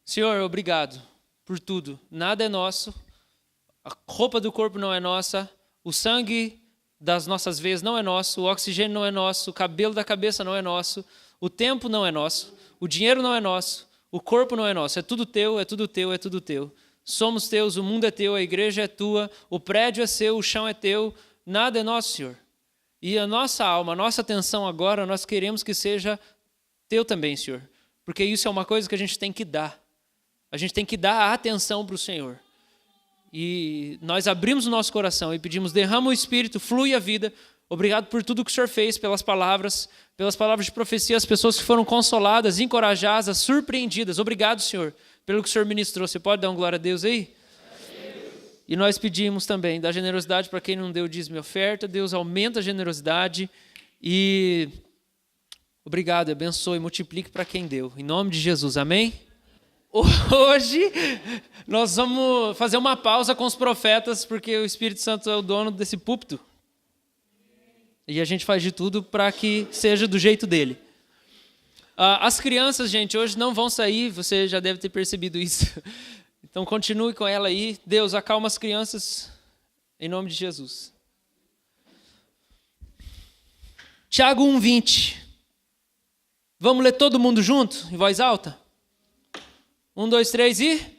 Senhor, obrigado por tudo. Nada é nosso, a roupa do corpo não é nossa, o sangue das nossas veias não é nosso, o oxigênio não é nosso, o cabelo da cabeça não é nosso, o tempo não é nosso, o dinheiro não é nosso, o corpo não é nosso. É tudo teu, é tudo teu, é tudo teu. Somos teus, o mundo é teu, a igreja é tua, o prédio é seu, o chão é teu, nada é nosso, Senhor. E a nossa alma, a nossa atenção agora, nós queremos que seja teu também, Senhor. Porque isso é uma coisa que a gente tem que dar. A gente tem que dar a atenção para o Senhor. E nós abrimos o nosso coração e pedimos, derrama o Espírito, flui a vida. Obrigado por tudo que o Senhor fez, pelas palavras de profecia, as pessoas que foram consoladas, encorajadas, surpreendidas. Obrigado, Senhor, pelo que o Senhor ministrou. Você pode dar uma glória a Deus aí? E nós pedimos também, dá generosidade para quem não deu dízimo e oferta. Deus aumenta a generosidade e obrigado, abençoe, multiplique para quem deu. Em nome de Jesus, amém? Hoje nós vamos fazer uma pausa com os profetas, porque o Espírito Santo é o dono desse púlpito. E a gente faz de tudo para que seja do jeito dele. As crianças, gente, hoje não vão sair, você já deve ter percebido isso. Então continue com ela aí. Deus, acalma as crianças, em nome de Jesus. Tiago 1:20. Vamos ler todo mundo junto, em voz alta? 1, 2, 3 e...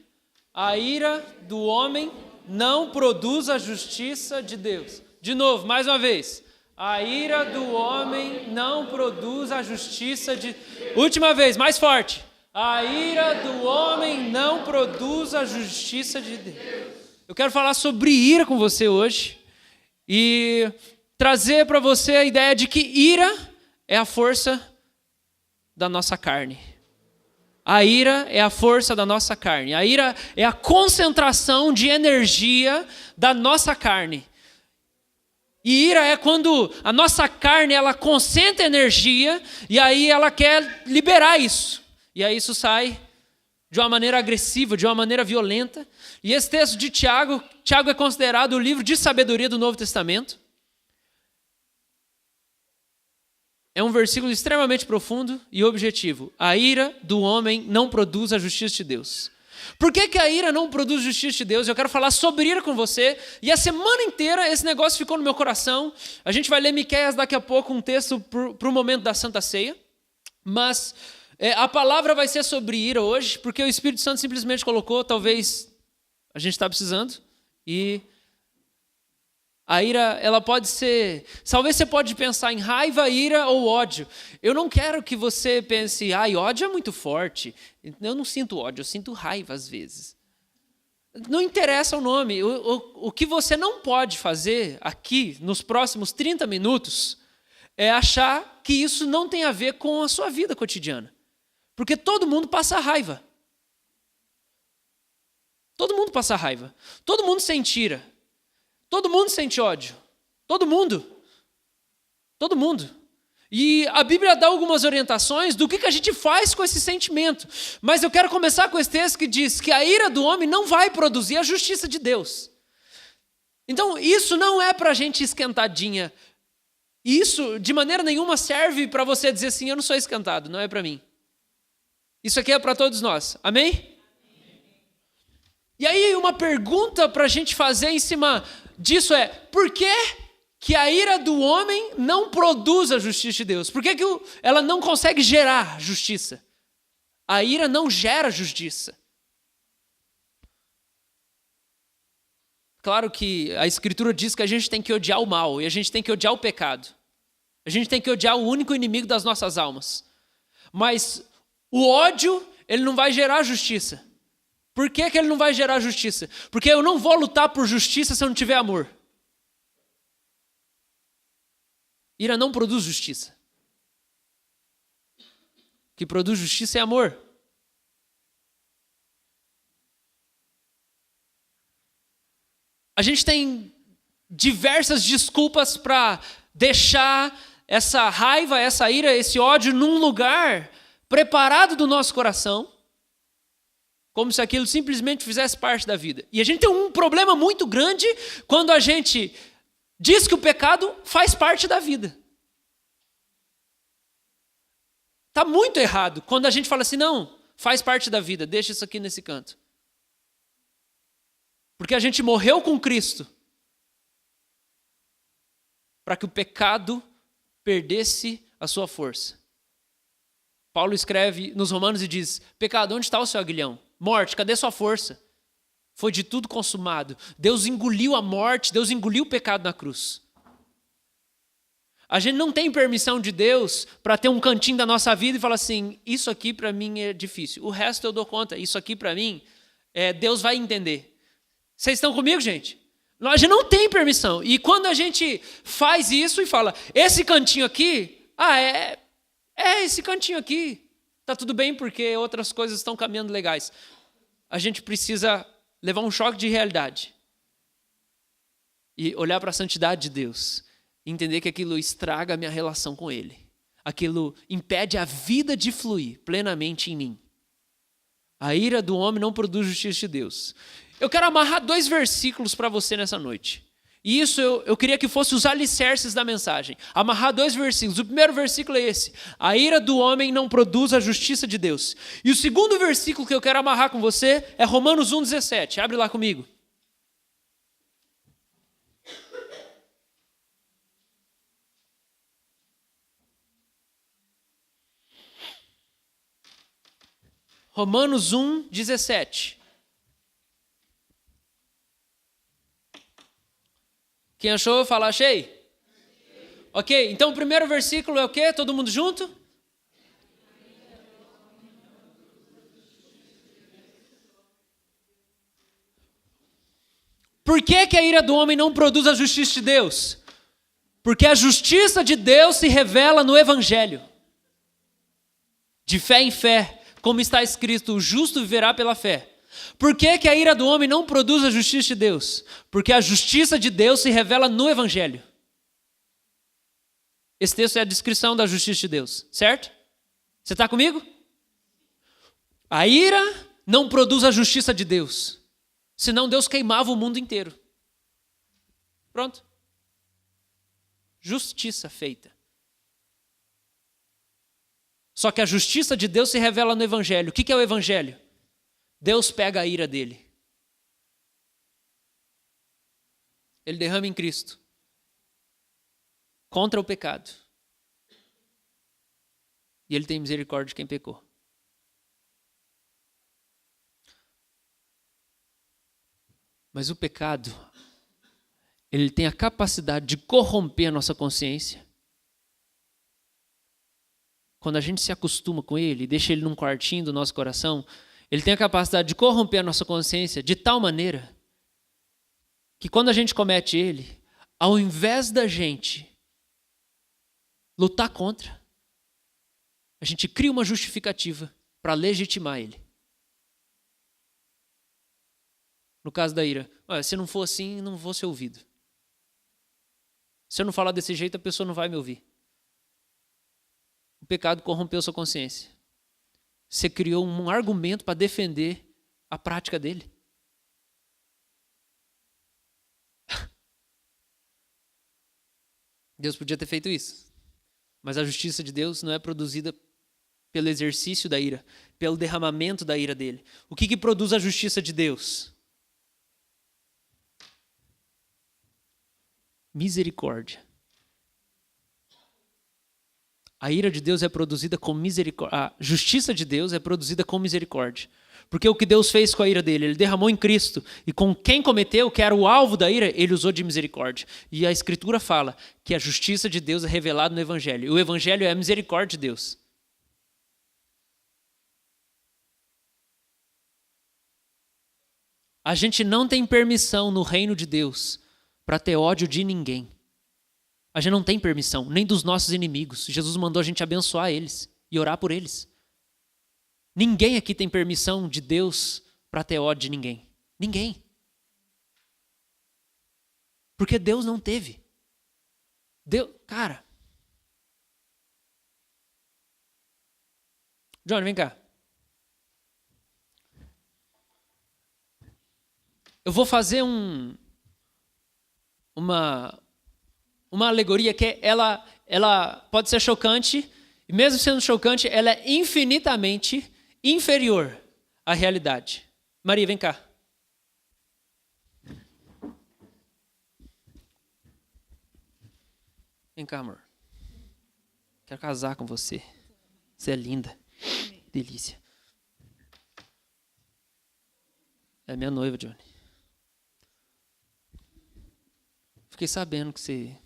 A ira do homem não produz a justiça de Deus. De novo, mais uma vez. A ira do homem não produz a justiça de... Última vez, mais forte. A ira do homem não produz a justiça de Deus. Eu quero falar sobre ira com você hoje e trazer para você a ideia de que ira é a força da nossa carne. A ira é a força da nossa carne. A ira é a concentração de energia da nossa carne. E ira é quando a nossa carne ela concentra energia e aí ela quer liberar isso. E aí isso sai de uma maneira agressiva, de uma maneira violenta. E esse texto de Tiago é considerado o livro de sabedoria do Novo Testamento. É um versículo extremamente profundo e objetivo. A ira do homem não produz a justiça de Deus. Por que a ira não produz justiça de Deus? Eu quero falar sobre ira com você. E a semana inteira esse negócio ficou no meu coração. A gente vai ler Miqueias daqui a pouco, um texto para o momento da Santa Ceia. Mas a palavra vai ser sobre ira hoje, porque o Espírito Santo simplesmente colocou, talvez a gente está precisando. E a ira, ela pode ser... Talvez você pode pensar em raiva, ira ou ódio. Eu não quero que você pense, ódio é muito forte. Eu não sinto ódio, eu sinto raiva às vezes. Não interessa o nome. O que você não pode fazer aqui, nos próximos 30 minutos, é achar que isso não tem a ver com a sua vida cotidiana. Porque todo mundo passa raiva. Todo mundo passa raiva. Todo mundo sente ira. Todo mundo sente ódio. Todo mundo. Todo mundo. E a Bíblia dá algumas orientações do que a gente faz com esse sentimento. Mas eu quero começar com esse texto que diz que a ira do homem não vai produzir a justiça de Deus. Então, isso não é para a gente esquentadinha. Isso, de maneira nenhuma, serve para você dizer assim, eu não sou esquentado, não é para mim. Isso aqui é para todos nós. Amém? E aí, uma pergunta para a gente fazer em cima disso é, por que a ira do homem não produz a justiça de Deus? Por que ela não consegue gerar justiça? A ira não gera justiça. Claro que a Escritura diz que a gente tem que odiar o mal e a gente tem que odiar o pecado. A gente tem que odiar o único inimigo das nossas almas. Mas o ódio, ele não vai gerar justiça. Por que ele não vai gerar justiça? Porque eu não vou lutar por justiça se eu não tiver amor. Ira não produz justiça. O que produz justiça é amor. A gente tem diversas desculpas para deixar essa raiva, essa ira, esse ódio num lugar preparado do nosso coração, como se aquilo simplesmente fizesse parte da vida. E a gente tem um problema muito grande quando a gente diz que o pecado faz parte da vida. Está muito errado quando a gente fala assim, não, Faz parte da vida, deixa isso aqui nesse canto. Porque a gente morreu com Cristo para que o pecado perdesse a sua força. Paulo escreve nos Romanos e diz: pecado, onde está o seu aguilhão? Morte, cadê sua força? Foi de tudo consumado. Deus engoliu a morte, Deus engoliu o pecado na cruz. A gente não tem permissão de Deus para ter um cantinho da nossa vida e falar assim: isso aqui para mim é difícil, o resto eu dou conta, isso aqui para mim, Deus vai entender. Vocês estão comigo, gente? A gente não tem permissão. E quando a gente faz isso e fala: esse cantinho aqui, esse cantinho aqui, tá tudo bem porque outras coisas estão caminhando legais. A gente precisa levar um choque de realidade e olhar para a santidade de Deus. Entender que aquilo estraga a minha relação com Ele. Aquilo impede a vida de fluir plenamente em mim. A ira do homem não produz justiça de Deus. Eu quero amarrar 2 versículos para você nessa noite. E isso eu queria que fosse os alicerces da mensagem. Amarrar 2 versículos. O primeiro versículo é esse: a ira do homem não produz a justiça de Deus. E o segundo versículo que eu quero amarrar com você é Romanos 1,17. Abre lá comigo. Romanos 1,17. Quem achou, fala achei. Ok, então o primeiro versículo é o quê? Todo mundo junto? Por que a ira do homem não produz a justiça de Deus? Porque a justiça de Deus se revela no Evangelho. De fé em fé. Como está escrito: o justo viverá pela fé. Por que a ira do homem não produz a justiça de Deus? Porque a justiça de Deus se revela no Evangelho. Esse texto é a descrição da justiça de Deus, certo? Você está comigo? A ira não produz a justiça de Deus. Senão Deus queimava o mundo inteiro. Pronto. Justiça feita. Só que a justiça de Deus se revela no Evangelho. O que é o Evangelho? Deus pega a ira dele. Ele derrama em Cristo. Contra o pecado. E ele tem misericórdia de quem pecou. Mas o pecado, ele tem a capacidade de corromper a nossa consciência. Quando a gente se acostuma com ele, deixa ele num quartinho do nosso coração, ele tem a capacidade de corromper a nossa consciência de tal maneira que quando a gente comete ele, ao invés da gente lutar contra, a gente cria uma justificativa para legitimar ele. No caso da ira, se não for assim, não vou ser ouvido. Se eu não falar desse jeito, a pessoa não vai me ouvir. O pecado corrompeu sua consciência. Você criou um argumento para defender a prática dele. Deus podia ter feito isso. Mas a justiça de Deus não é produzida pelo exercício da ira, pelo derramamento da ira dele. O que produz a justiça de Deus? Misericórdia. A ira de Deus é produzida com misericórdia. A justiça de Deus é produzida com misericórdia. Porque o que Deus fez com a ira dele? Ele derramou em Cristo. E com quem cometeu, que era o alvo da ira, ele usou de misericórdia. E a Escritura fala que a justiça de Deus é revelada no Evangelho. E o Evangelho é a misericórdia de Deus. A gente não tem permissão no reino de Deus para ter ódio de ninguém. A gente não tem permissão, nem dos nossos inimigos. Jesus mandou a gente abençoar eles e orar por eles. Ninguém aqui tem permissão de Deus para ter ódio de ninguém. Ninguém. Porque Deus não teve. Deus, cara. Johnny, vem cá. Eu vou fazer uma alegoria que ela pode ser chocante, e mesmo sendo chocante, ela é infinitamente inferior à realidade. Maria, vem cá. Vem cá, amor. Quero casar com você. Você é linda. Delícia. É minha noiva, Johnny. Fiquei sabendo que você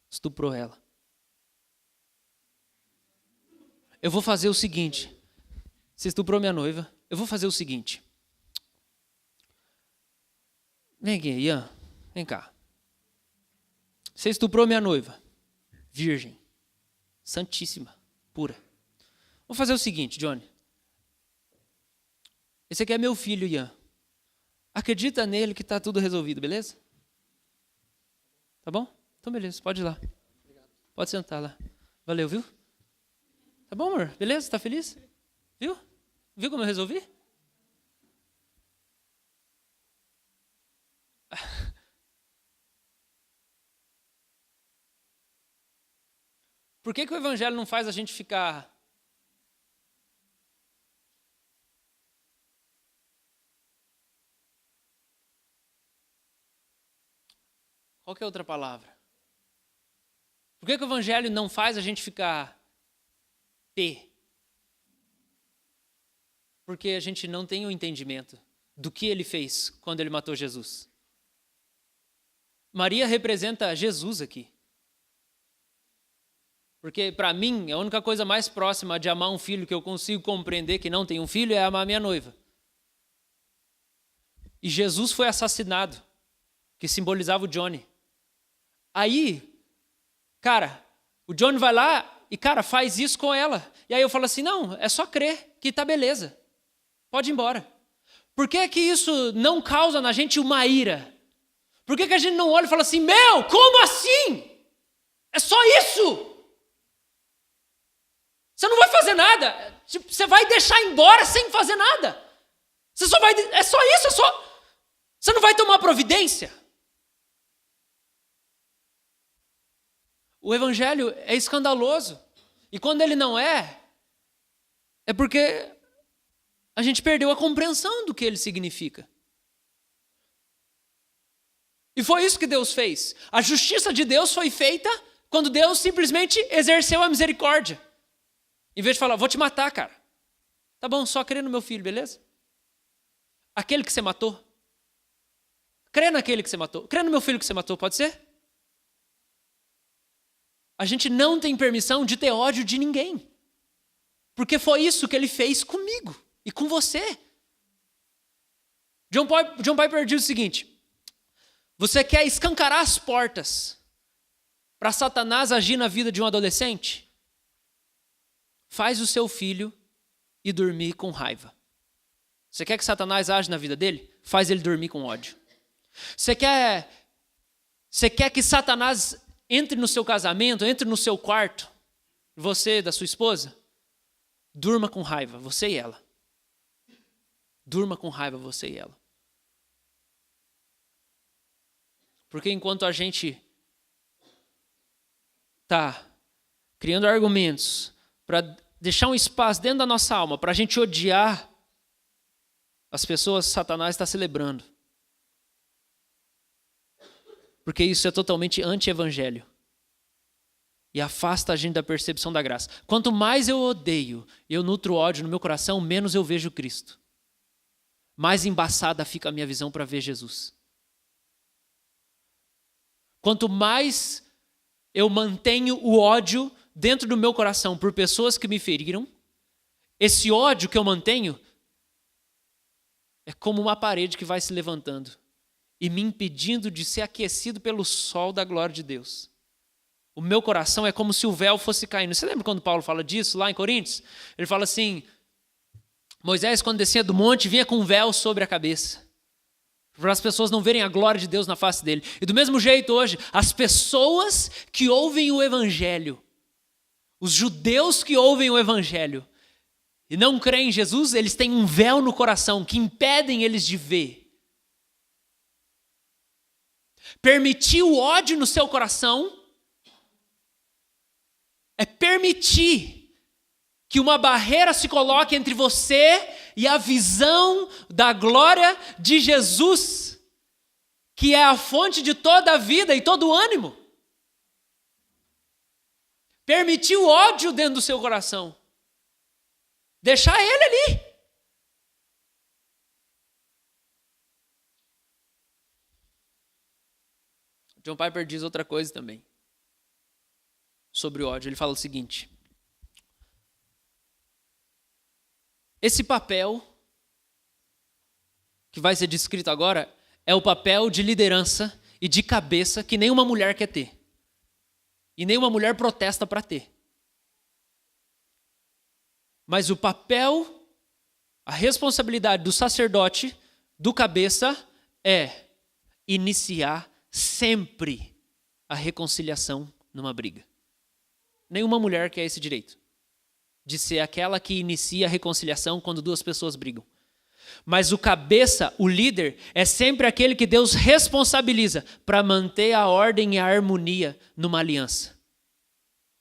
estuprou ela. Eu vou fazer o seguinte. Você estuprou minha noiva. Eu vou fazer o seguinte. Vem aqui, Ian. Vem cá. Você estuprou minha noiva. Virgem. Santíssima. Pura. Vou fazer o seguinte, Johnny. Esse aqui é meu filho, Ian. Acredita nele que está tudo resolvido, beleza? Tá bom? Então beleza, pode ir lá. Pode sentar lá. Valeu, viu? Tá bom, amor? Beleza? Tá feliz? Viu? Viu como eu resolvi? Por que o evangelho não faz a gente ficar... Qual que é a outra palavra? Por que o evangelho não faz a gente ficar pé? Porque a gente não tem o entendimento do que ele fez quando ele matou Jesus. Maria representa Jesus aqui. Porque para mim, a única coisa mais próxima de amar um filho que eu consigo compreender que não tem um filho é amar minha noiva. E Jesus foi assassinado, que simbolizava o Johnny. Aí, cara, o Johnny vai lá e, cara, faz isso com ela. E aí eu falo assim, não, é só crer que tá beleza. Pode ir embora. Por que que isso não causa na gente uma ira? Por que que a gente não olha e fala assim, meu, como assim? É só isso? Você não vai fazer nada. Você vai deixar embora sem fazer nada. Você só vai... É só isso, é só... Você não vai tomar providência? O evangelho é escandaloso. E quando ele não é porque a gente perdeu a compreensão do que ele significa. E foi isso que Deus fez. A justiça de Deus foi feita quando Deus simplesmente exerceu a misericórdia. Em vez de falar, vou te matar, cara. Tá bom, só crê no meu filho, beleza? Aquele que você matou. Crê naquele que você matou. Crê no meu filho que você matou, pode ser? A gente não tem permissão de ter ódio de ninguém. Porque foi isso que ele fez comigo e com você. John Piper diz o seguinte: você quer escancarar as portas para Satanás agir na vida de um adolescente? Faz o seu filho ir dormir com raiva. Você quer que Satanás age na vida dele? Faz ele dormir com ódio. Você quer que Satanás entre no seu casamento, entre no seu quarto, você da sua esposa? Durma com raiva, você e ela. Durma com raiva, você e ela. Porque enquanto a gente está criando argumentos para deixar um espaço dentro da nossa alma, para a gente odiar as pessoas, Satanás está celebrando. Porque isso é totalmente anti-evangelho. E afasta a gente da percepção da graça. Quanto mais eu odeio, eu nutro ódio no meu coração, menos eu vejo Cristo. Mais embaçada fica a minha visão para ver Jesus. Quanto mais eu mantenho o ódio dentro do meu coração por pessoas que me feriram, esse ódio que eu mantenho é como uma parede que vai se levantando e me impedindo de ser aquecido pelo sol da glória de Deus. O meu coração é como se o véu fosse caindo. Você lembra quando Paulo fala disso lá em Coríntios? Ele fala assim, Moisés quando descia do monte vinha com um véu sobre a cabeça, para as pessoas não verem a glória de Deus na face dele. E do mesmo jeito hoje, as pessoas que ouvem o evangelho, os judeus que ouvem o evangelho e não creem em Jesus, eles têm um véu no coração que impedem eles de ver. Permitir o ódio no seu coração é permitir que uma barreira se coloque entre você e a visão da glória de Jesus, que é a fonte de toda a vida e todo o ânimo. Permitir o ódio dentro do seu coração. Deixar ele ali. John Piper diz outra coisa também sobre o ódio. Ele fala o seguinte: esse papel que vai ser descrito agora é o papel de liderança e de cabeça que nenhuma mulher quer ter. E nenhuma mulher protesta para ter. Mas o papel, a responsabilidade do sacerdote, do cabeça, é iniciar sempre a reconciliação numa briga. Nenhuma mulher quer esse direito de ser aquela que inicia a reconciliação quando duas pessoas brigam. Mas o cabeça, o líder, é sempre aquele que Deus responsabiliza para manter a ordem e a harmonia numa aliança.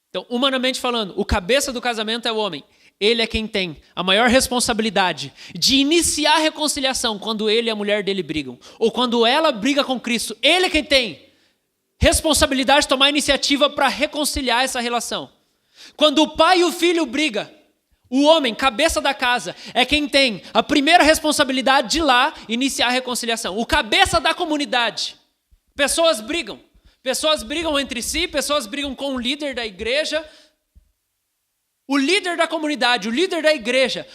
Então, humanamente falando, o cabeça do casamento é o homem. Ele é quem tem a maior responsabilidade de iniciar a reconciliação quando ele e a mulher dele brigam. Ou quando ela briga com Cristo. Ele é quem tem responsabilidade de tomar a iniciativa para reconciliar essa relação. Quando o pai e o filho brigam, o homem, cabeça da casa, é quem tem a primeira responsabilidade de ir lá iniciar a reconciliação. O cabeça da comunidade. Pessoas brigam entre si, pessoas brigam com o líder da igreja. O líder da comunidade, o líder da igreja,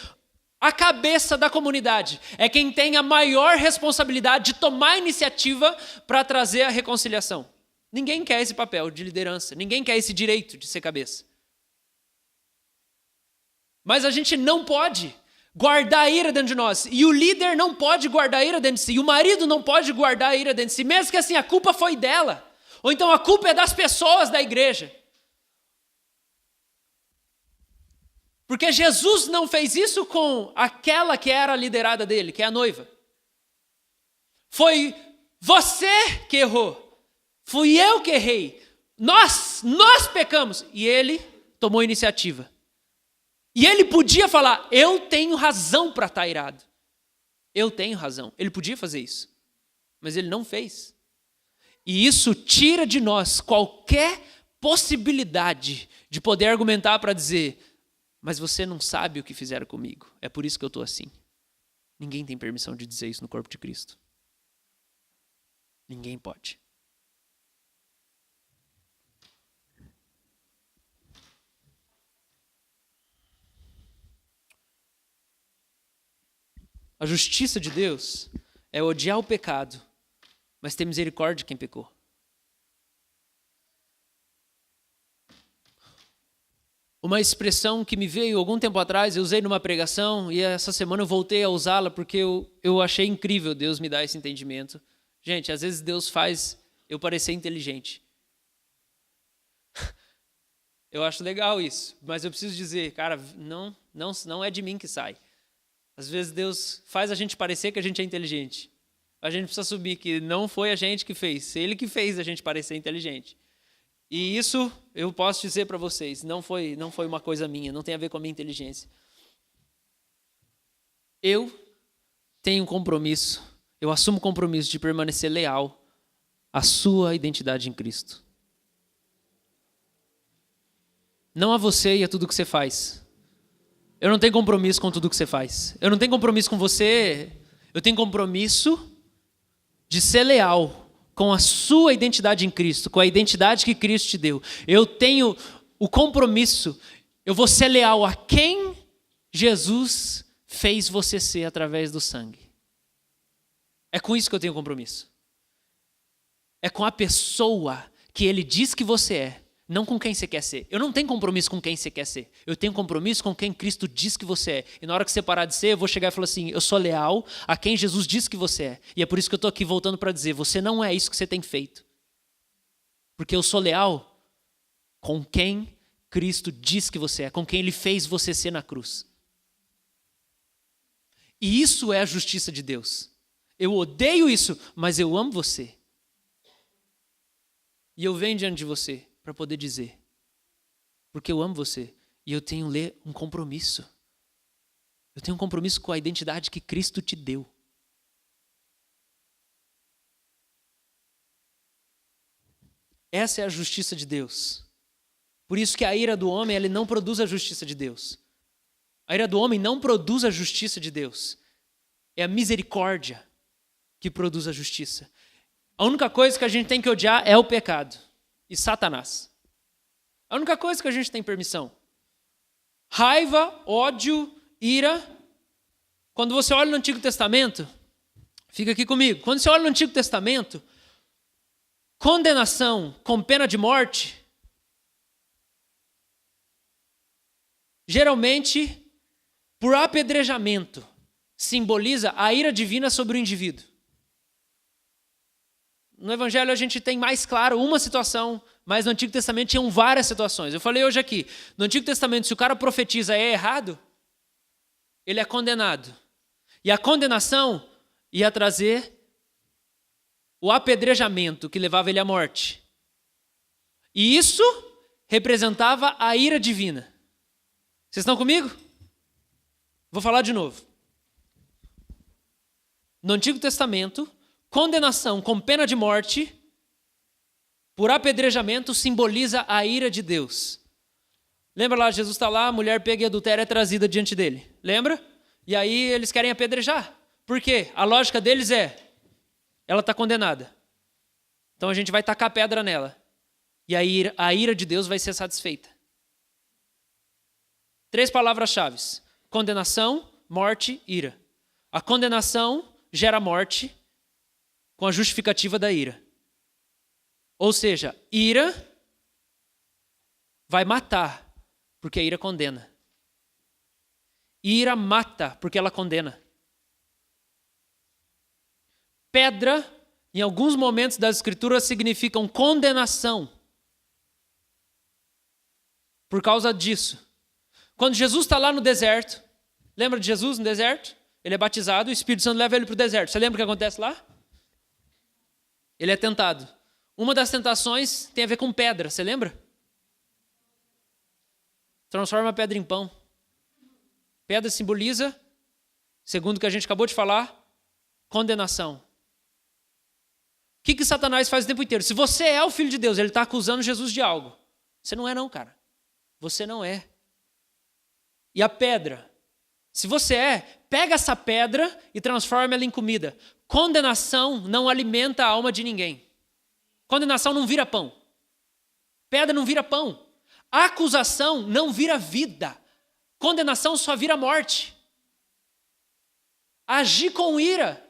a cabeça da comunidade, é quem tem a maior responsabilidade de tomar a iniciativa para trazer a reconciliação. Ninguém quer esse papel de liderança, ninguém quer esse direito de ser cabeça. Mas a gente não pode guardar a ira dentro de nós. E o líder não pode guardar a ira dentro de si. E o marido não pode guardar a ira dentro de si. Mesmo que assim, a culpa foi dela. Ou então a culpa é das pessoas da igreja. Porque Jesus não fez isso com aquela que era a liderada dele, que é a noiva. Foi você que errou. Fui eu que errei. Nós pecamos. E ele tomou iniciativa. E ele podia falar, eu tenho razão para estar irado. Eu tenho razão. Ele podia fazer isso. Mas ele não fez. E isso tira de nós qualquer possibilidade de poder argumentar para dizer, mas você não sabe o que fizeram comigo. É por isso que eu estou assim. Ninguém tem permissão de dizer isso no corpo de Cristo. Ninguém pode. A justiça de Deus é odiar o pecado, mas ter misericórdia de quem pecou. Uma expressão que me veio algum tempo atrás, eu usei numa pregação e essa semana eu voltei a usá-la porque eu achei incrível Deus me dar esse entendimento. Gente, às vezes Deus faz eu parecer inteligente. Eu acho legal isso, mas eu preciso dizer, cara, não é de mim que sai. Às vezes Deus faz a gente parecer que a gente é inteligente. A gente precisa assumir que não foi a gente que fez, Ele que fez a gente parecer inteligente. E isso eu posso dizer para vocês, não foi uma coisa minha, não tem a ver com a minha inteligência. Eu tenho um compromisso, eu assumo o compromisso de permanecer leal à sua identidade em Cristo. Não a você e a tudo que você faz. Eu não tenho compromisso com tudo que você faz. Eu não tenho compromisso com você. Eu tenho compromisso de ser leal com a sua identidade em Cristo, com a identidade que Cristo te deu. Eu tenho o compromisso, eu vou ser leal a quem Jesus fez você ser através do sangue. É com isso que eu tenho compromisso. É com a pessoa que Ele diz que você é, não com quem você quer ser. Eu não tenho compromisso com quem você quer ser. Eu tenho compromisso com quem Cristo diz que você é. E na hora que você parar de ser, eu vou chegar e falar assim, eu sou leal a quem Jesus diz que você é. E é por isso que eu estou aqui voltando para dizer, você não é isso que você tem feito. Porque eu sou leal com quem Cristo diz que você é, com quem Ele fez você ser na cruz. E isso é a justiça de Deus. Eu odeio isso, mas eu amo você. E eu venho diante de você para poder dizer, porque eu amo você, E eu tenho um compromisso. Eu tenho um compromisso com a identidade que Cristo te deu. Essa é a justiça de Deus. Por isso que a ira do homem, ele não produz a justiça de Deus. A ira do homem não produz a justiça de Deus. É a misericórdia que produz a justiça. A única coisa que a gente tem que odiar é o pecado e Satanás. A única coisa que a gente tem permissão. Raiva, ódio, ira. Quando você olha no Antigo Testamento, fica aqui comigo. Quando você olha no Antigo Testamento, condenação com pena de morte, geralmente, por apedrejamento, simboliza a ira divina sobre o indivíduo. No Evangelho a gente tem mais claro uma situação, mas no Antigo Testamento tinham várias situações. Eu falei hoje aqui, no Antigo Testamento, se o cara profetiza é errado, ele é condenado. E a condenação ia trazer o apedrejamento que levava ele à morte. E isso representava a ira divina. Vocês estão comigo? Vou falar de novo. No Antigo Testamento, condenação com pena de morte por apedrejamento simboliza a ira de Deus. Lembra lá, Jesus está lá, a mulher pega e adultéria é trazida diante dele. Lembra? E aí eles querem apedrejar. Por quê? A lógica deles é, ela está condenada. Então a gente vai tacar pedra nela. E a ira de Deus vai ser satisfeita. 3 palavras-chave: condenação, morte, ira. A condenação gera morte com a justificativa da ira. Ou seja, ira vai matar, porque a ira condena. Ira mata, porque ela condena. Pedra, em alguns momentos das Escrituras, significam condenação. Por causa disso. Quando Jesus está lá no deserto, lembra de Jesus no deserto? Ele é batizado, o Espírito Santo leva ele para o deserto. Você lembra o que acontece lá? Ele é tentado. Uma das tentações tem a ver com pedra, você lembra? Transforma a pedra em pão. Pedra simboliza, segundo o que a gente acabou de falar, condenação. O que Satanás faz o tempo inteiro? Se você é o Filho de Deus, ele está acusando Jesus de algo. Você não é não, cara. Você não é. E a pedra? Se você é, pega essa pedra e transforma ela em comida. Condenação não alimenta a alma de ninguém. Condenação não vira pão. Pedra não vira pão. Acusação não vira vida. Condenação só vira morte. Agir com ira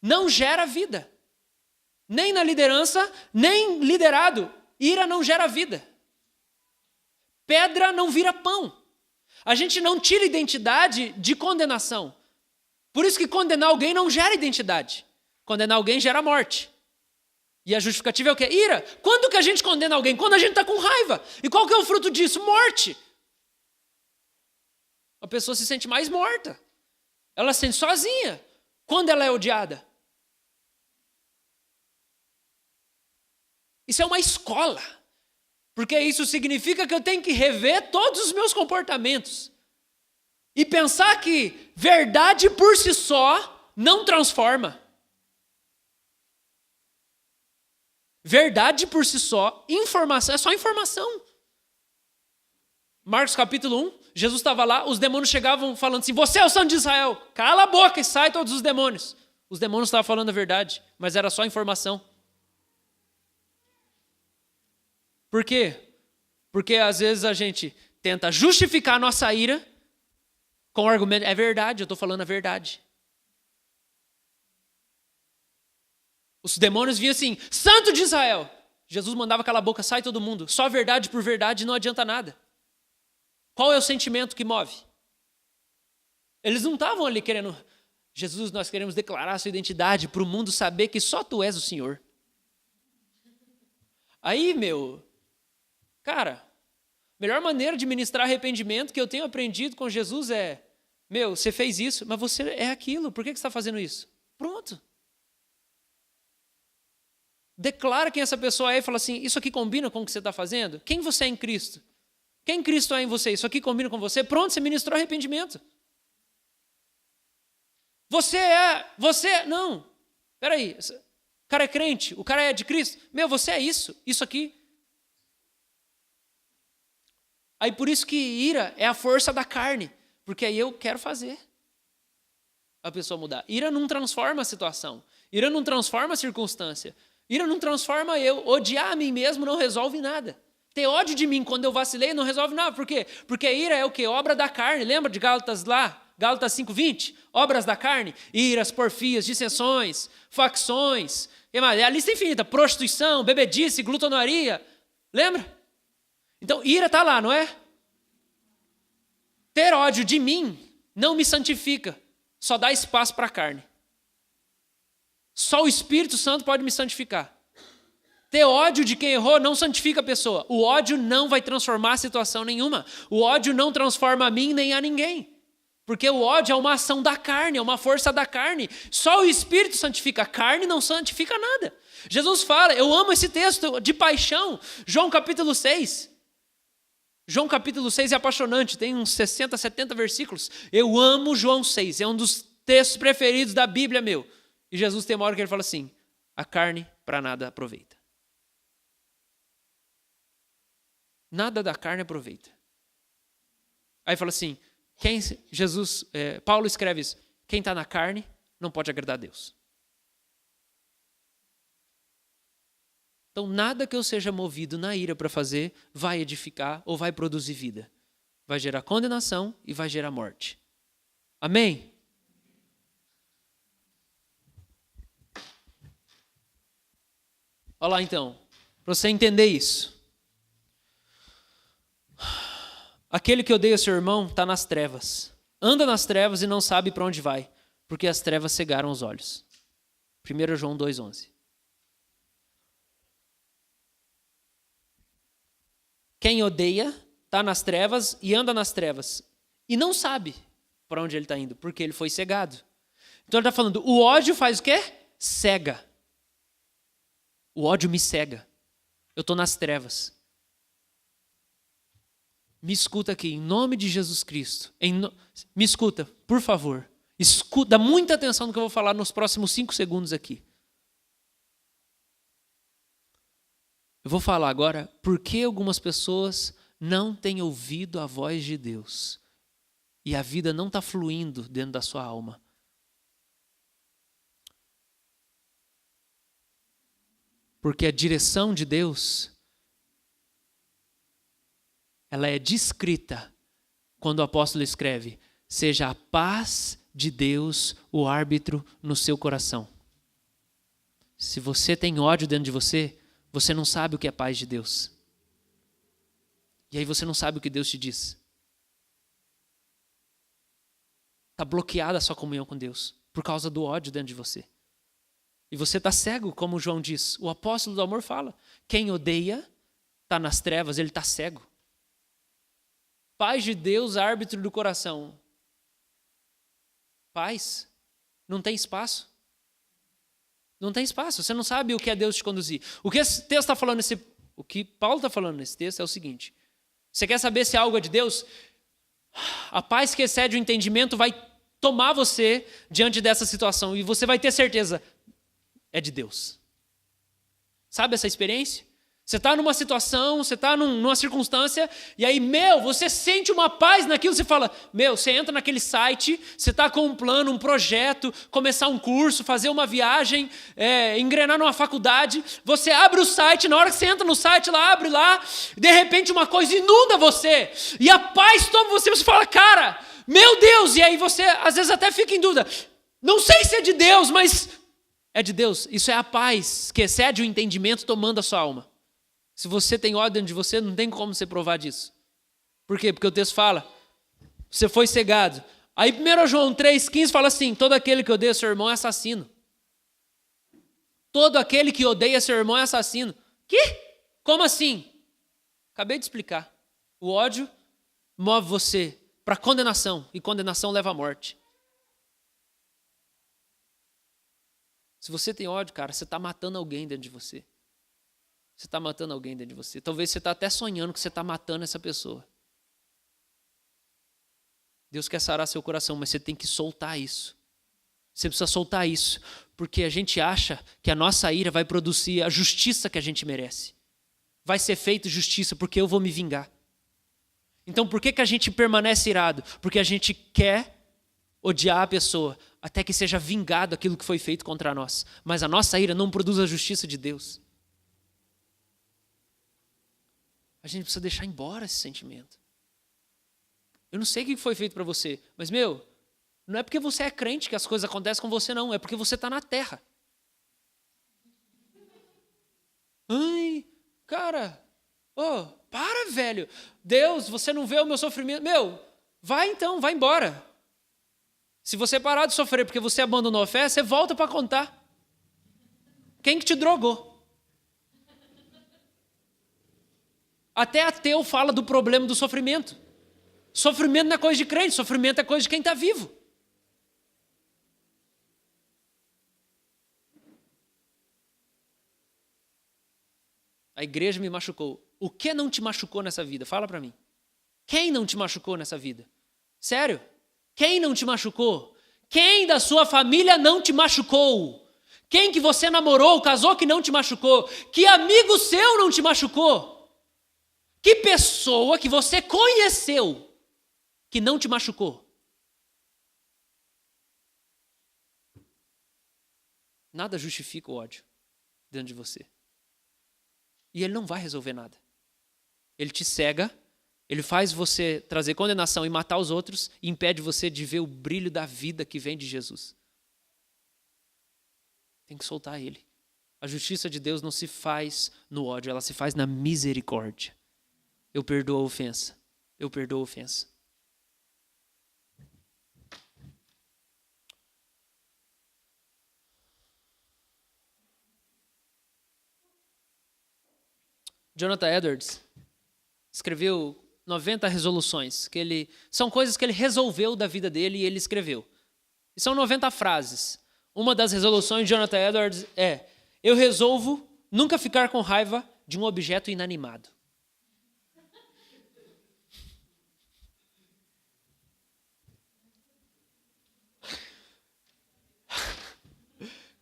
não gera vida. Nem na liderança, nem liderado. Ira não gera vida. Pedra não vira pão. A gente não tira identidade de condenação. Por isso que condenar alguém não gera identidade. Condenar alguém gera morte. E a justificativa é o quê? Ira. Quando que a gente condena alguém? Quando a gente está com raiva. E qual que é o fruto disso? Morte. A pessoa se sente mais morta. Ela se sente sozinha quando ela é odiada. Isso é uma escola. Porque isso significa que eu tenho que rever todos os meus comportamentos. E pensar que verdade por si só não transforma. Verdade por si só, informação, é só informação. Marcos capítulo 1, Jesus estava lá, os demônios chegavam falando assim, você é o Santo de Israel, cala a boca e sai todos os demônios. Os demônios estavam falando a verdade, mas era só informação. Por quê? Porque às vezes a gente tenta justificar a nossa ira com o argumento, é verdade, eu estou falando a verdade. Os demônios vinham assim, Santo de Israel. Jesus mandava calar a boca, sai todo mundo. Só verdade por verdade não adianta nada. Qual é o sentimento que move? Eles não estavam ali querendo, Jesus, nós queremos declarar a sua identidade para o mundo saber que só tu és o Senhor. Aí, cara, a melhor maneira de ministrar arrependimento que eu tenho aprendido com Jesus é, você fez isso, mas você é aquilo, por que você está fazendo isso? Pronto. Declara quem essa pessoa é e fala assim, isso aqui combina com o que você está fazendo? Quem você é em Cristo? Quem Cristo é em você? Isso aqui combina com você? Pronto, você ministrou arrependimento. Não. Peraí, o cara é crente, o cara é de Cristo. Você é isso aqui. Aí por isso que ira é a força da carne, porque aí eu quero fazer a pessoa mudar. Ira não transforma a situação, ira não transforma a circunstância, ira não transforma eu. Odiar a mim mesmo não resolve nada. Ter ódio de mim quando eu vacilei não resolve nada. Por quê? Porque ira é o quê? Obra da carne. Lembra de Gálatas lá? Gálatas 5:20, obras da carne, iras, porfias, dissensões, facções, a lista é infinita, prostituição, bebedice, glutonaria, lembra? Então, ira está lá, não é? Ter ódio de mim não me santifica, só dá espaço para a carne. Só o Espírito Santo pode me santificar. Ter ódio de quem errou não santifica a pessoa. O ódio não vai transformar situação nenhuma. O ódio não transforma a mim nem a ninguém. Porque o ódio é uma ação da carne, é uma força da carne. Só o Espírito santifica, a carne não santifica nada. Jesus fala, eu amo esse texto de paixão, João capítulo 6. João capítulo 6 é apaixonante, tem uns 60, 70 versículos. Eu amo João 6, é um dos textos preferidos da Bíblia meu. E Jesus tem uma hora que ele fala assim, a carne para nada aproveita. Nada da carne aproveita. Aí fala assim, Paulo escreve isso, quem está na carne não pode agradar a Deus. Então nada que eu seja movido na ira para fazer vai edificar ou vai produzir vida. Vai gerar condenação e vai gerar morte. Amém? Olha lá então, para você entender isso. Aquele que odeia seu irmão está nas trevas. Anda nas trevas e não sabe para onde vai, porque as trevas cegaram os olhos. 1 João 2,11. Quem odeia está nas trevas e anda nas trevas. E não sabe para onde ele está indo, porque ele foi cegado. Então ele está falando, o ódio faz o quê? Cega. O ódio me cega. Eu estou nas trevas. Me escuta aqui, em nome de Jesus Cristo. Me escuta, por favor. Dá muita atenção no que eu vou falar nos próximos 5 segundos aqui. Eu vou falar agora por que algumas pessoas não têm ouvido a voz de Deus. E a vida não está fluindo dentro da sua alma. Porque a direção de Deus, ela é descrita quando o apóstolo escreve, seja a paz de Deus o árbitro no seu coração. Se você tem ódio dentro de você, você não sabe o que é paz de Deus. E aí você não sabe o que Deus te diz. Está bloqueada a sua comunhão com Deus por causa do ódio dentro de você. E você está cego, como João diz. O apóstolo do amor fala, quem odeia está nas trevas, ele está cego. Paz de Deus, árbitro do coração. Paz. Não tem espaço. Não tem espaço. Você não sabe o que é Deus te conduzir. O que esse texto está falando, o que Paulo está falando nesse texto é o seguinte. Você quer saber se algo é de Deus? A paz que excede o entendimento vai tomar você diante dessa situação. E você vai ter certeza, é de Deus. Sabe essa experiência? Você está numa situação, você está numa circunstância, e aí, você sente uma paz naquilo, você fala, você entra naquele site, você está com um plano, um projeto, começar um curso, fazer uma viagem, engrenar numa faculdade, você abre o site, na hora que você entra no site, abre lá, de repente uma coisa inunda você, e a paz toma você fala, cara, meu Deus, e aí você às vezes até fica em dúvida, não sei se é de Deus, mas é de Deus, isso é a paz que excede o entendimento tomando a sua alma. Se você tem ódio dentro de você, não tem como você provar disso. Por quê? Porque o texto fala, você foi cegado. Aí 1 João 3,15 fala assim, todo aquele que odeia seu irmão é assassino. Todo aquele que odeia seu irmão é assassino. Que? Como assim? Acabei de explicar. O ódio move você para condenação, e condenação leva à morte. Se você tem ódio, cara, você está matando alguém dentro de você. Você está matando alguém dentro de você. Talvez você está até sonhando que você está matando essa pessoa. Deus quer sarar seu coração, mas você tem que soltar isso. Você precisa soltar isso, porque a gente acha que a nossa ira vai produzir a justiça que a gente merece. Vai ser feita justiça porque eu vou me vingar. Então por que a gente permanece irado? Porque a gente quer odiar a pessoa até que seja vingado aquilo que foi feito contra nós. Mas a nossa ira não produz a justiça de Deus. A gente precisa deixar embora esse sentimento. Eu não sei o que foi feito para você, mas não é porque você é crente que as coisas acontecem com você, não. É porque você está na terra. Ai, cara, para, velho. Deus, você não vê o meu sofrimento. Vai então, vai embora. Se você parar de sofrer porque você abandonou a fé, você volta para contar. Quem que te drogou? Até ateu fala do problema do sofrimento. Sofrimento não é coisa de crente, sofrimento é coisa de quem está vivo. A igreja me machucou. O que não te machucou nessa vida? Fala para mim. Quem não te machucou nessa vida? Sério? Quem não te machucou? Quem da sua família não te machucou? Quem que você namorou, casou que não te machucou? Que amigo seu não te machucou? Que pessoa que você conheceu que não te machucou? Nada justifica o ódio dentro de você. E ele não vai resolver nada. Ele te cega, ele faz você trazer condenação e matar os outros e impede você de ver o brilho da vida que vem de Jesus. Tem que soltar ele. A justiça de Deus não se faz no ódio, ela se faz na misericórdia. Eu perdoo a ofensa. Eu perdoo a ofensa. Jonathan Edwards escreveu 90 resoluções, são coisas que ele resolveu da vida dele e ele escreveu. E são 90 frases. Uma das resoluções de Jonathan Edwards é: eu resolvo nunca ficar com raiva de um objeto inanimado.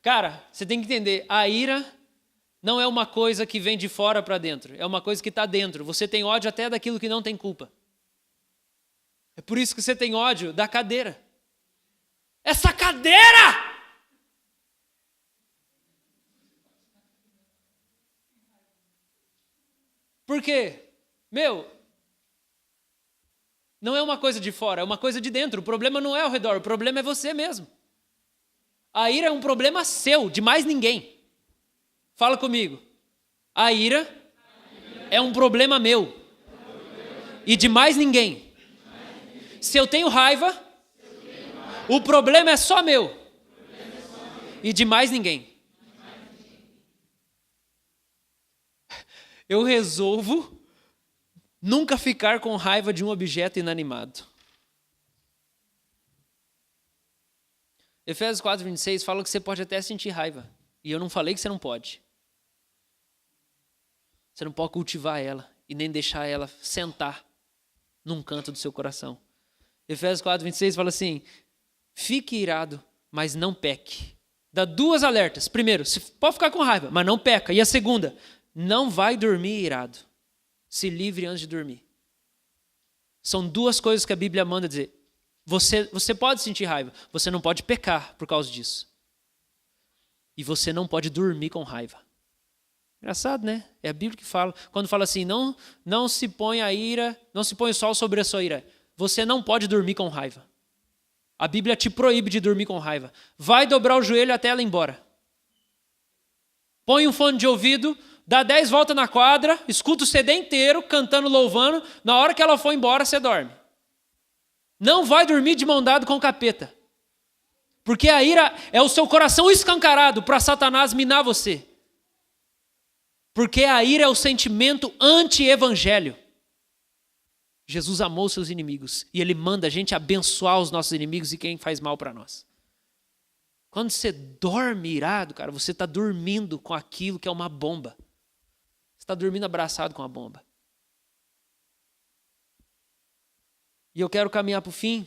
Cara, você tem que entender, a ira não é uma coisa que vem de fora para dentro, é uma coisa que está dentro. Você tem ódio até daquilo que não tem culpa. É por isso que você tem ódio da cadeira. Essa cadeira! Por quê? Não é uma coisa de fora, é uma coisa de dentro. O problema não é ao redor, o problema é você mesmo. A ira é um problema seu, de mais ninguém. Fala comigo. A ira é um problema meu e de mais ninguém. Se eu tenho raiva, o problema é só meu e de mais ninguém. Eu resolvo nunca ficar com raiva de um objeto inanimado. Efésios 4:26 fala que você pode até sentir raiva. E eu não falei que você não pode. Você não pode cultivar ela e nem deixar ela sentar num canto do seu coração. Efésios 4:26 fala assim: fique irado, mas não peque. Dá duas alertas. Primeiro, você pode ficar com raiva, mas não peca. E a segunda, não vai dormir irado. Se livre antes de dormir. São duas coisas que a Bíblia manda dizer. Você pode sentir raiva, você não pode pecar por causa disso. E você não pode dormir com raiva. Engraçado, né? É a Bíblia que fala. Quando fala assim, não se põe a ira, não se põe o sol sobre a sua ira. Você não pode dormir com raiva. A Bíblia te proíbe de dormir com raiva. Vai dobrar o joelho até ela ir embora. Põe um fone de ouvido, dá 10 voltas na quadra, escuta o CD inteiro, cantando, louvando. Na hora que ela for embora, você dorme. Não vai dormir de mão dada com o capeta. Porque a ira é o seu coração escancarado para Satanás minar você. Porque a ira é o sentimento anti-evangelho. Jesus amou seus inimigos e ele manda a gente abençoar os nossos inimigos e quem faz mal para nós. Quando você dorme irado, cara, você está dormindo com aquilo que é uma bomba. Você está dormindo abraçado com a bomba. E eu quero caminhar para o fim.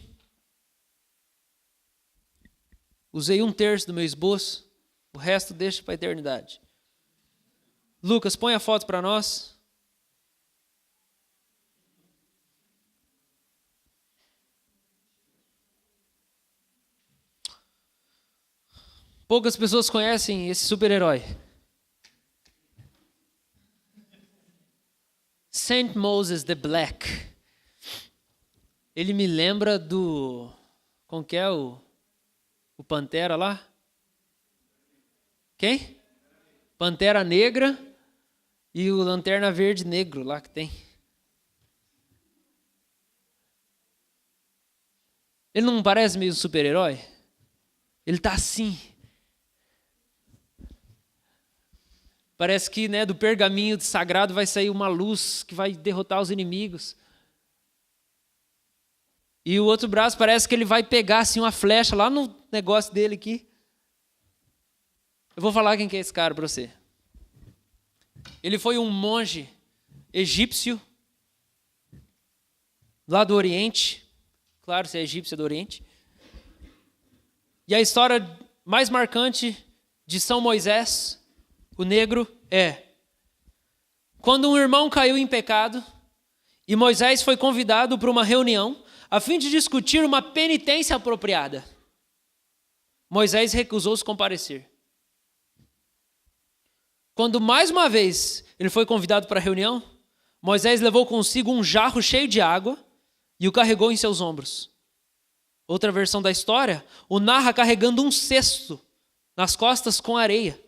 Usei 1/3 do meu esboço, o resto deixa para a eternidade. Lucas, põe a foto para nós. Poucas pessoas conhecem esse super-herói. Saint Moses the Black. Ele me lembra do... Como que é o Pantera lá? Quem? Pantera Negra e o Lanterna Verde Negro lá que tem. Ele não parece meio super-herói? Ele tá assim. Parece que, né, do pergaminho sagrado vai sair uma luz que vai derrotar os inimigos. E o outro braço parece que ele vai pegar assim uma flecha lá no negócio dele aqui. Eu vou falar quem que é esse cara para você. Ele foi um monge egípcio lá do Oriente. Claro, se é egípcio é do Oriente. E a história mais marcante de São Moisés, o negro, é quando um irmão caiu em pecado e Moisés foi convidado para uma reunião a fim de discutir uma penitência apropriada. Moisés recusou-se comparecer. Quando mais uma vez ele foi convidado para a reunião, Moisés levou consigo um jarro cheio de água e o carregou em seus ombros. Outra versão da história o narra carregando um cesto nas costas com areia.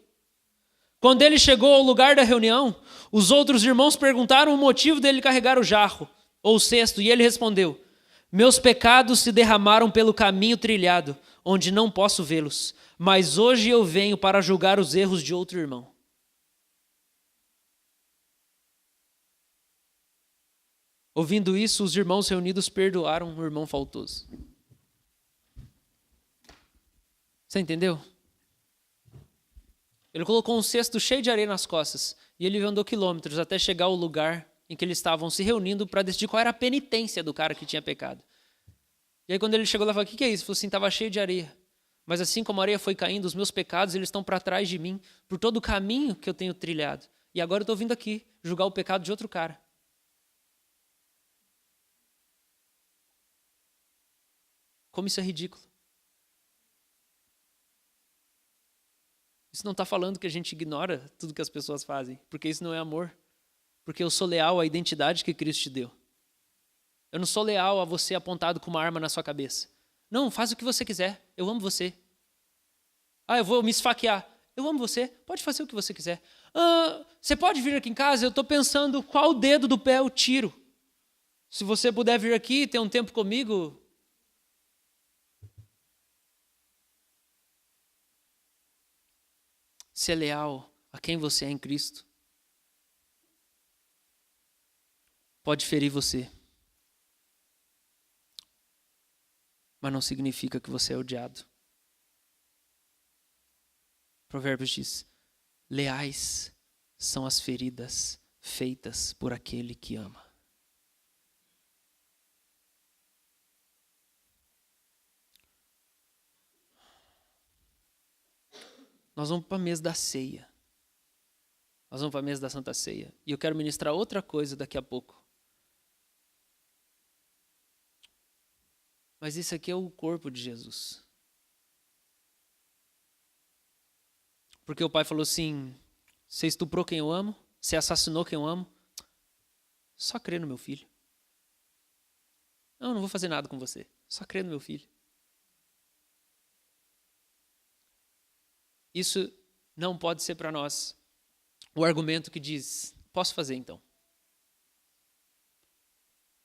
Quando ele chegou ao lugar da reunião, os outros irmãos perguntaram o motivo dele carregar o jarro ou o cesto, e ele respondeu: meus pecados se derramaram pelo caminho trilhado, onde não posso vê-los, mas hoje eu venho para julgar os erros de outro irmão. Ouvindo isso, os irmãos reunidos perdoaram o irmão faltoso. Você entendeu? Ele colocou um cesto cheio de areia nas costas e ele andou quilômetros até chegar ao lugar em que eles estavam se reunindo para decidir qual era a penitência do cara que tinha pecado. E aí quando ele chegou lá, falou: o que é isso? Ele falou assim: estava cheio de areia. Mas assim como a areia foi caindo, os meus pecados eles estão para trás de mim, por todo o caminho que eu tenho trilhado. E agora eu estou vindo aqui julgar o pecado de outro cara. Como isso é ridículo. Isso não está falando que a gente ignora tudo que as pessoas fazem, porque isso não é amor. Porque eu sou leal à identidade que Cristo te deu. Eu não sou leal a você apontado com uma arma na sua cabeça. Não, faz o que você quiser, eu amo você. Eu vou me esfaquear. Eu amo você, pode fazer o que você quiser. Você pode vir aqui em casa? Eu estou pensando qual dedo do pé eu tiro. Se você puder vir aqui, ter um tempo comigo. Ser leal a quem você é em Cristo pode ferir você, mas não significa que você é odiado. Provérbios diz: leais são as feridas feitas por aquele que ama. Nós vamos para a mesa da ceia. Nós vamos para a mesa da Santa Ceia. E eu quero ministrar outra coisa daqui a pouco. Mas isso aqui é o corpo de Jesus. Porque o pai falou assim: você estuprou quem eu amo, você assassinou quem eu amo, só crê no meu filho. Não vou fazer nada com você, só crê no meu filho. Isso não pode ser para nós o argumento que diz: posso fazer então.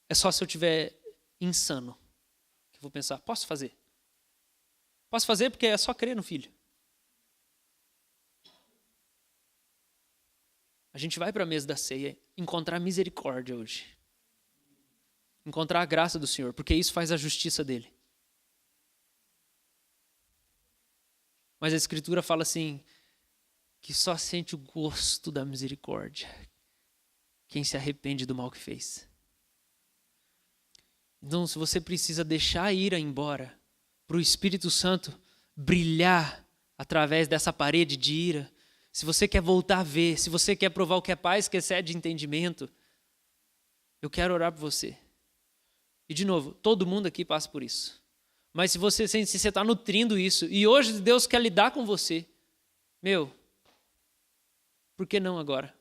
É só se eu estiver insano que eu vou pensar: posso fazer. Posso fazer porque é só crer no filho. A gente vai para a mesa da ceia encontrar misericórdia hoje. Encontrar a graça do Senhor, porque isso faz a justiça dele. Mas a Escritura fala assim, que só sente o gosto da misericórdia quem se arrepende do mal que fez. Então, se você precisa deixar a ira embora para o Espírito Santo brilhar através dessa parede de ira, se você quer voltar a ver, se você quer provar o que é paz que excede entendimento, eu quero orar por você. E de novo, todo mundo aqui passa por isso. Mas se você está nutrindo isso, e hoje Deus quer lidar com você, por que não agora?